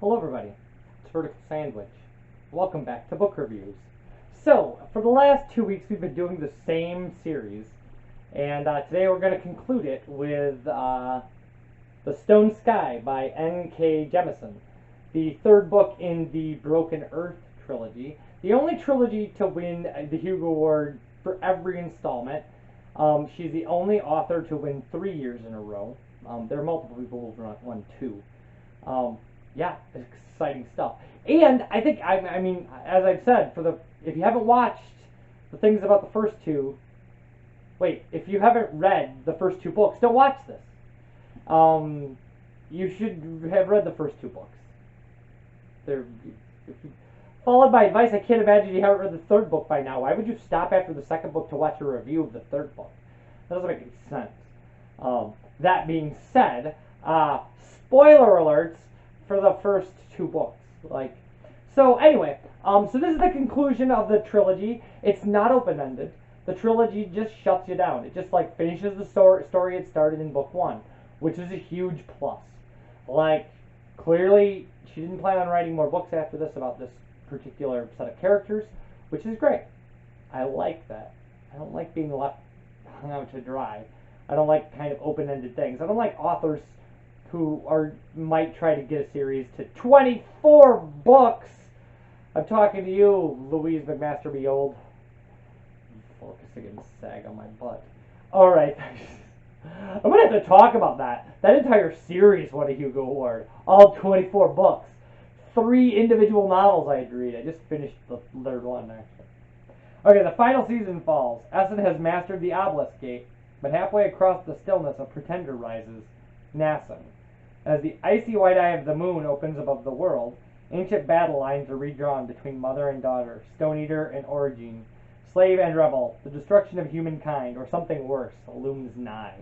Hello everybody, it's Vertical Sandwich. Welcome back to book reviews. So, for the last 2 weeks we've been doing the same series, and today we're going to conclude it with The Stone Sky by N.K. Jemisin, the third book in the Broken Earth trilogy, the only trilogy to win the Hugo Award for every installment. She's the only author to win 3 years in a row. There are multiple people who've won 2. Yeah, exciting stuff. And I think, I mean, as I've said, if you haven't watched the things about the first two, if you haven't read the first 2 books, don't watch this. You should have read the first 2 books. Followed by advice, I can't imagine you haven't read the third book by now. Why would you stop after the second book to watch a review of the third book? That doesn't make any sense. That being said, spoiler alerts for the first 2 books. So this is the conclusion of the trilogy. It's not open-ended. The trilogy just shuts you down. It just finishes the story it started in book 1, which is a huge plus. Clearly she didn't plan on writing more books after this about this particular set of characters, which is great. I like that. I don't like being left hung out to dry. I don't like kind of open-ended things. I don't like authors who might try to get a series to 24 books. I'm talking to you, Louise McMaster Behold. Focusing and sag on my butt. Alright. I'm going to have to talk about that. That entire series won a Hugo Award. All 24 books. 3 individual novels I had to read. I just finished the third one, actually. Okay, the final season falls. Essen has mastered the obelisk gate, but halfway across the stillness a pretender rises, Nassen. As the icy white eye of the moon opens above the world, ancient battle lines are redrawn between mother and daughter, Stone Eater and Origine, slave and rebel. The destruction of humankind, or something worse, looms nigh.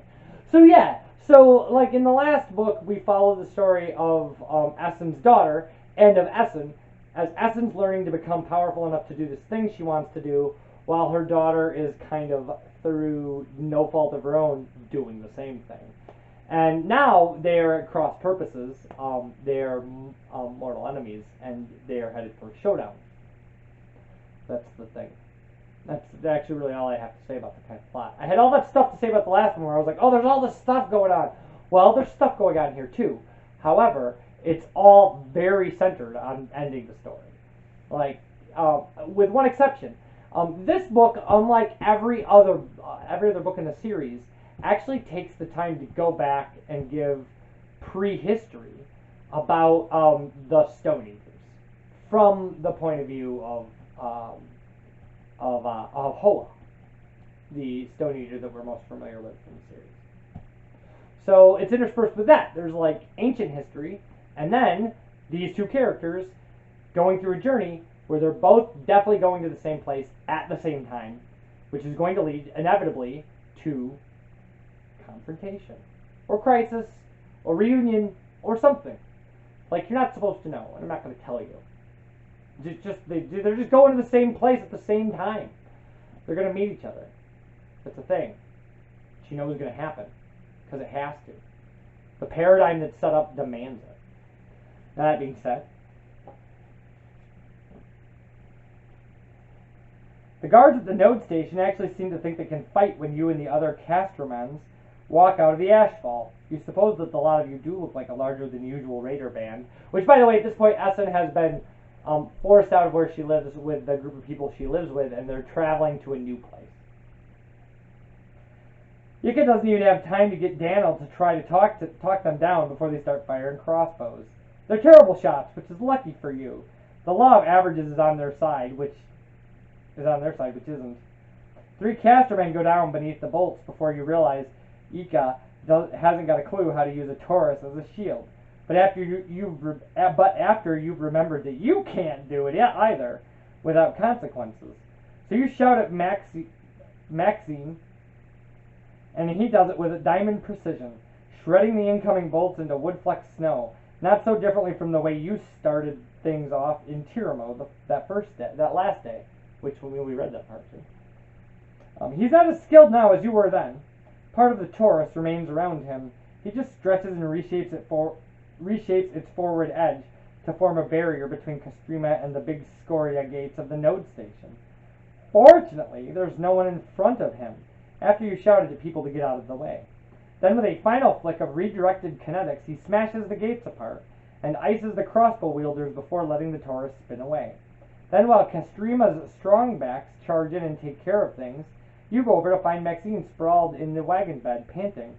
So in the last book, we follow the story of Essen's daughter, and of Essen, as Essen's learning to become powerful enough to do this thing she wants to do, while her daughter is kind of, through no fault of her own, doing the same thing. And now they're at cross purposes. They're mortal enemies, and they're headed for a showdown. That's the thing. That's actually really all I have to say about the kind of plot. I had all that stuff to say about the last one where I was like, oh, there's all this stuff going on. Well, there's stuff going on here too. However, it's all very centered on ending the story. With one exception. This book, unlike every other book in the series, actually takes the time to go back and give prehistory about the Stone Eaters from the point of view of Hoa, the Stone Eater that we're most familiar with from the series. So it's interspersed with that. There's ancient history, and then these 2 characters going through a journey where they're both definitely going to the same place at the same time, which is going to lead inevitably to confrontation, or crisis, or reunion, or something. You're not supposed to know, and I'm not going to tell you. They're just going to the same place at the same time. They're going to meet each other. That's a thing. She knows it's going to happen, because it has to. The paradigm that's set up demands it. Now, that being said, the guards at the node station actually seem to think they can fight when you and the other Castromans walk out of the ashfall. You suppose that a lot of you do look like a larger-than-usual raider band, which, by the way, at this point, Essen has been forced out of where she lives with the group of people she lives with, and they're traveling to a new place. Yika doesn't even have time to get Daniel to try to talk them down before they start firing crossbows. They're terrible shots, which is lucky for you. The law of averages is on their side, which isn't. 3 Castermen go down beneath the bolts before you realize Yika hasn't got a clue how to use a Taurus as a shield. But after you've remembered that you can't do it either, without consequences. So you shout at Maxine, and he does it with a diamond precision, shredding the incoming bolts into wood-flecked snow. Not so differently from the way you started things off in Tiramo that last day, which when we read that part too. He's not as skilled now as you were then. Part of the Taurus remains around him. He just stretches and reshapes its forward edge to form a barrier between Castrima and the big Scoria gates of the node station. Fortunately, there's no one in front of him, after you shouted to people to get out of the way. Then with a final flick of redirected kinetics, he smashes the gates apart, and ices the crossbow wielders before letting the Taurus spin away. Then while Castrima's strongbacks charge in and take care of things, you go over to find Maxine sprawled in the wagon bed, panting.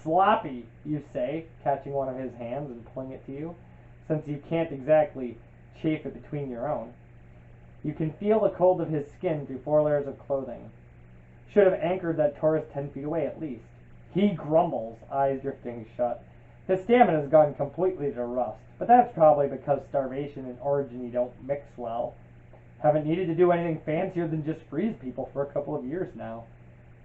Sloppy, you say, catching one of his hands and pulling it to you, since you can't exactly chafe it between your own. You can feel the cold of his skin through 4 layers of clothing. Should have anchored that Taurus 10 feet away at least. He grumbles, eyes drifting shut. His stamina's gone completely to rust, but that's probably because starvation and orogeny don't mix well. Haven't needed to do anything fancier than just freeze people for a couple of years now.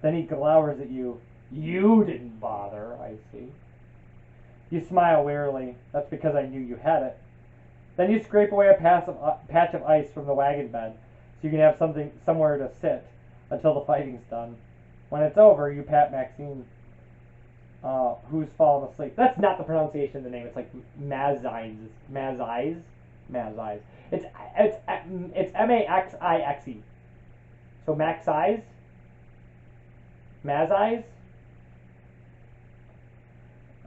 Then he glowers at you. You didn't bother, I see. You smile wearily. That's because I knew you had it. Then you scrape away a patch of ice from the wagon bed, so you can have somewhere to sit until the fighting's done. When it's over, you pat Maxine, who's fallen asleep. That's not the pronunciation of the name. It's like Mazize. It's Maxixe. So Maxize. Mazize.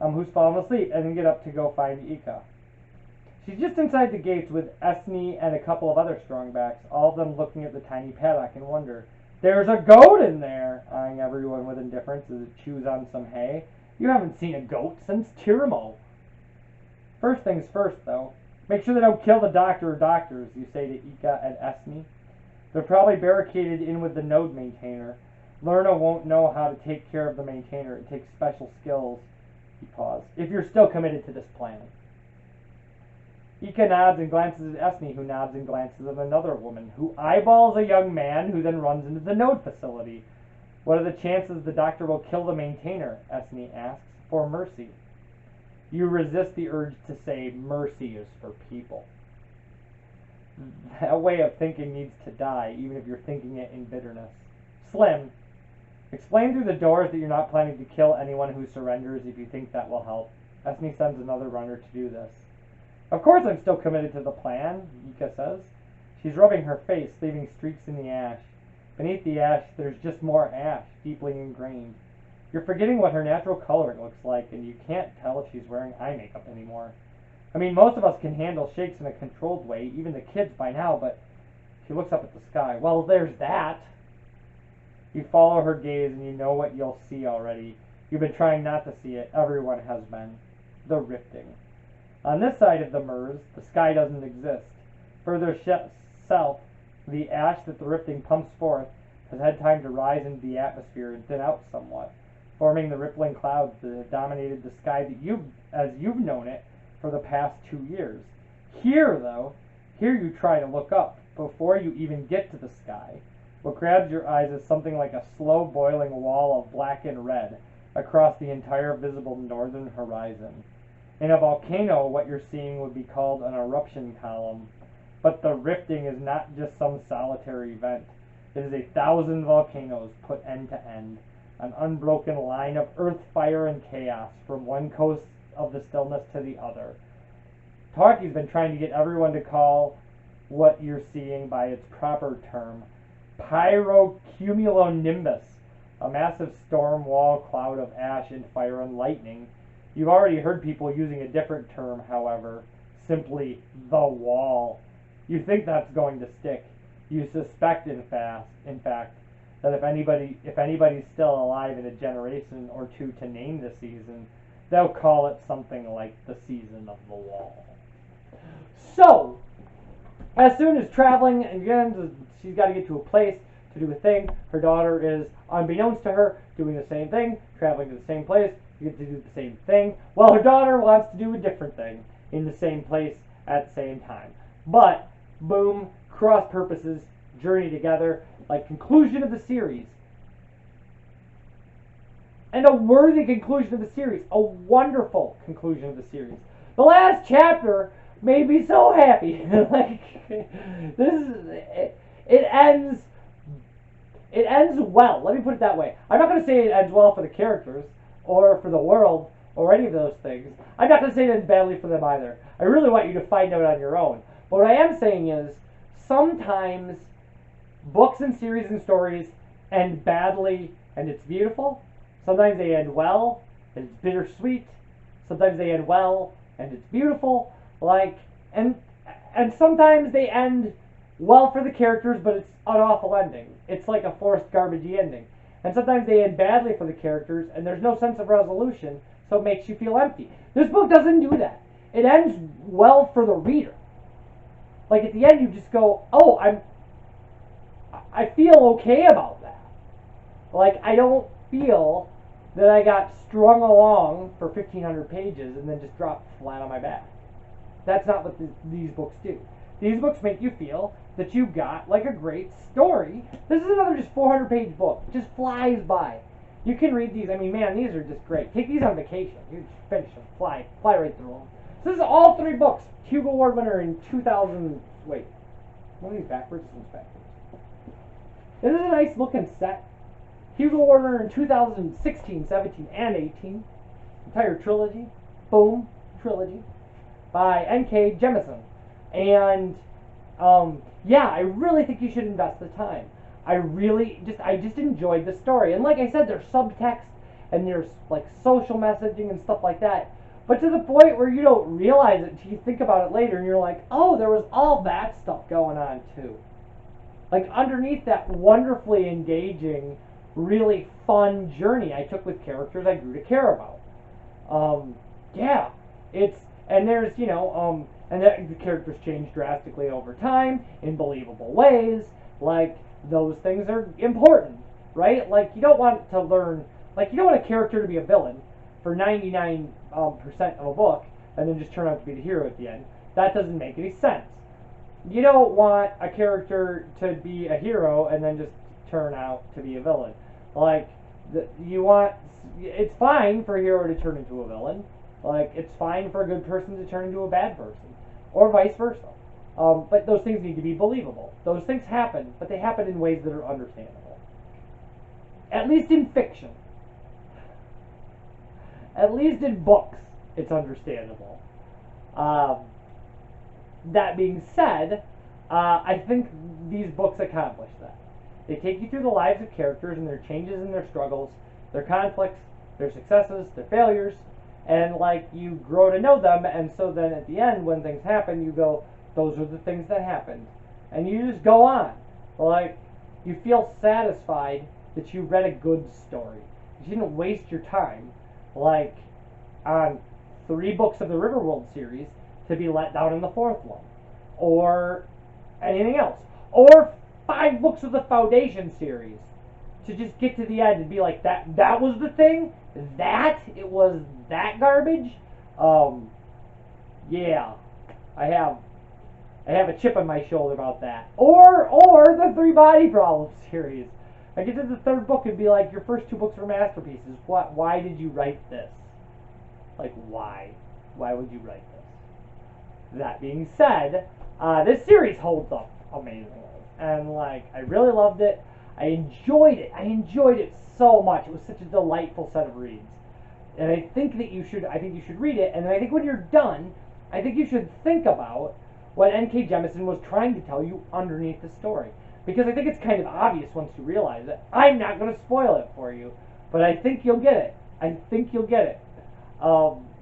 Who's fallen asleep and then get up to go find Ika. She's just inside the gates with Esne and a couple of other strongbacks, all of them looking at the tiny paddock in wonder. There's a goat in there, eyeing everyone with indifference as it chews on some hay. You haven't seen a goat since Tiramo. First things first, though. Make sure they don't kill the doctor or doctors, you say to Ika and Esme. They're probably barricaded in with the node maintainer. Lerna won't know how to take care of the maintainer. It takes special skills. He paused. If you're still committed to this plan. Ika nods and glances at Esme, who nods and glances at another woman, who eyeballs a young man who then runs into the node facility. What are the chances the doctor will kill the maintainer? Esme asks, for mercy. You resist the urge to say mercy is for people. That way of thinking needs to die, even if you're thinking it in bitterness. Slim, explain through the doors that you're not planning to kill anyone who surrenders if you think that will help. Esme sends another runner to do this. Of course I'm still committed to the plan, Ika says. She's rubbing her face, leaving streaks in the ash. Beneath the ash, there's just more ash, deeply ingrained. You're forgetting what her natural coloring looks like, and you can't tell if she's wearing eye makeup anymore. I mean, most of us can handle shakes in a controlled way, even the kids by now, but she looks up at the sky. Well, there's that. You follow her gaze, and you know what you'll see already. You've been trying not to see it. Everyone has been. The rifting. On this side of the Mers, the sky doesn't exist. Further south, the ash that the rifting pumps forth has had time to rise into the atmosphere and thin out somewhat, forming the rippling clouds that have dominated the sky as you've known it for the past 2 years. Here you try to look up before you even get to the sky. What grabs your eyes is something like a slow boiling wall of black and red across the entire visible northern horizon. In a volcano, what you're seeing would be called an eruption column. But the rifting is not just some solitary event. It is 1,000 volcanoes put end to end, an unbroken line of earth, fire, and chaos from one coast of the stillness to the other. Talkie's been trying to get everyone to call what you're seeing by its proper term, pyrocumulonimbus, a massive storm wall cloud of ash and fire and lightning. You've already heard people using a different term, however, simply the wall. You think that's going to stick. You suspect, in fact, that if anybody's still alive in a generation or two to name the season, they'll call it something like the season of the wall. So, as soon as traveling, and again, she's got to get to a place to do a thing. Her daughter is, unbeknownst to her, doing the same thing, traveling to the same place. You get to do the same thing. Well, her daughter wants to do a different thing in the same place at the same time. But, boom, cross purposes, journey together, like conclusion of the series. And a worthy conclusion of the series. A wonderful conclusion of the series. The last chapter made me so happy. It ends well. Let me put it that way. I'm not going to say it ends well for the characters, or for the world, or any of those things. I'm not going to say that it's badly for them either. I really want you to find out on your own. But what I am saying is, sometimes books and series and stories end badly and it's beautiful. Sometimes they end well and it's bittersweet. Sometimes they end well and it's beautiful. And sometimes they end well for the characters, but it's an awful ending. It's like a forced garbagey ending. And sometimes they end badly for the characters, and there's no sense of resolution, so it makes you feel empty. This book doesn't do that. It ends well for the reader. Like at the end, you just go, "Oh, I feel okay about that." Like I don't feel that I got strung along for 1,500 pages and then just dropped flat on my back. That's not what these books do. These books make you feel that you got like a great story. This is another just 400-page book. It just flies by. You can read these. I mean, man, these are just great. Take these on vacation. You just finish them. Fly right through them. So this is all 3 books. Hugo Award winner in 2000. Wait, one of these backwards. This one's backwards. This is a nice looking set. Hugo Award winner in 2016, 17, and 18. Entire trilogy. Boom, trilogy by N.K. Jemisin. And yeah, I really think you should invest the time. I just enjoyed the story. And like I said, there's subtext and there's like social messaging and stuff like that. But to the point where you don't realize it until you think about it later and you're like, oh, there was all that stuff going on too. Like underneath that wonderfully engaging, really fun journey I took with characters I grew to care about. Yeah, and there's, and the characters change drastically over time in believable ways. Like, those things are important, right? Like, you don't want a character to be a villain for 99% of a book and then just turn out to be the hero at the end. That doesn't make any sense. You don't want a character to be a hero and then just turn out to be a villain. Like, it's fine for a hero to turn into a villain. Like, it's fine for a good person to turn into a bad person. Or vice versa. But those things need to be believable. Those things happen, but they happen in ways that are understandable. At least in fiction. At least in books, it's understandable. That being said, I think these books accomplish that. They take you through the lives of characters and their changes and their struggles, their conflicts, their successes, their failures, and like you grow to know them, and so then at the end when things happen you go, those are the things that happened, and you just go on. Like, you feel satisfied that you read a good story. You didn't waste your time like on 3 books of the Riverworld series to be let down in the 4th one, or anything else, or 5 books of the Foundation series to just get to the end and be like, that was the thing? It was that garbage? Yeah, I have a chip on my shoulder about that. Or the 3 Body Problems series. I get to the 3rd book and be like, your first 2 books were masterpieces. Why did you write this? Like, why? Why would you write this? That being said, this series holds up amazingly. And like, I really loved it. I enjoyed it so much. It was such a delightful set of reads. And I think you should read it, and I think when you're done, I think you should think about what N.K. Jemisin was trying to tell you underneath the story. Because I think it's kind of obvious once you realize it. I'm not going to spoil it for you, but I think you'll get it.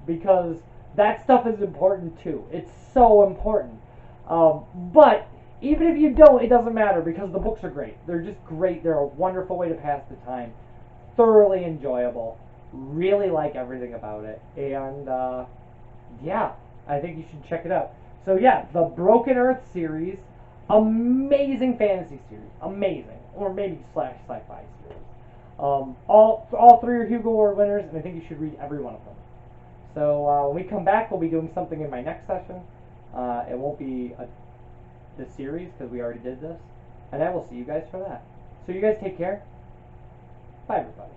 Because that stuff is important too. It's so important. But even if you don't, it doesn't matter because the books are great. They're just great. They're a wonderful way to pass the time. Thoroughly enjoyable. Really like everything about it. And yeah, I think you should check it out. So yeah, the Broken Earth series, amazing fantasy series. Amazing. Or maybe / sci-fi series. All 3 are Hugo Award winners, and I think you should read every one of them. So when we come back, we'll be doing something in my next session. It won't be the series because we already did this, and I will see you guys for that. So you guys take care. Bye, everybody.